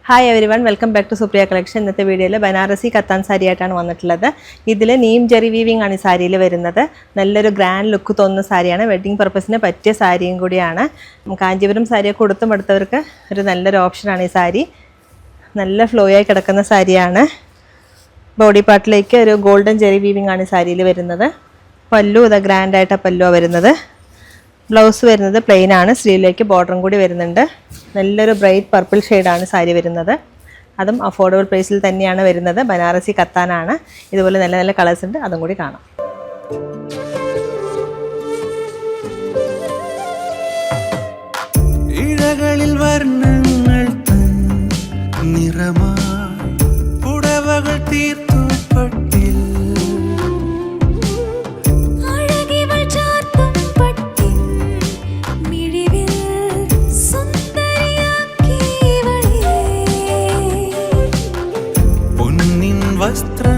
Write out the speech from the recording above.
Hi everyone, welcome back to Supriya collection. ഇന്നത്തെ വീഡിയോയിൽ ബനാറസി കത്താൻ സാരി ആയിട്ടാണ് വന്നിട്ടുള്ളത്. ഇതിൽ നീം ജെറി വീവിംഗ് ആണ് ഈ സാരിയിൽ വരുന്നത്. നല്ലൊരു ഗ്രാൻഡ് ലുക്ക് തോന്നുന്ന സാരിയാണ്. വെഡ്ഡിംഗ് പർപ്പസിന് പറ്റിയ സാരിയും കൂടിയാണ്. കാഞ്ചീപുരം സാരിയൊക്കെ കൊടുത്തും എടുത്തവർക്ക് ഒരു നല്ലൊരു ഓപ്ഷനാണ് ഈ സാരി. നല്ല ഫ്ലോ ആയി കിടക്കുന്ന സാരിയാണ്. ബോഡി പാർട്ടിലേക്ക് ഒരു ഗോൾഡൻ ജെറി വീവിംഗ് ആണ് ഈ സാരിയിൽ വരുന്നത്. പല്ലു ഇത് ഗ്രാൻഡായിട്ടാണ് പല്ലു വരുന്നത്. ബ്ലൗസ് വരുന്നത് പ്ലെയിൻ ആണ്. സ്ലീവിലേക്ക് ബോർഡറും കൂടി വരുന്നുണ്ട്. നല്ലൊരു ബ്രൈറ്റ് പർപ്പിൾ ഷെയ്ഡാണ് സാരി വരുന്നത്. അതും അഫോർഡബിൾ പ്രൈസിൽ തന്നെയാണ് വരുന്നത്. ബനാറസി കത്താനാണ്. ഇതുപോലെ നല്ല നല്ല കളേഴ്സ് ഉണ്ട്, അതും കൂടി കാണാം. ഇഴകളിൽ വർണ്ണങ്ങൾ നിറമായി പുടവകൾ തീർത്തു പട്ടിൽ വസ്ത്ര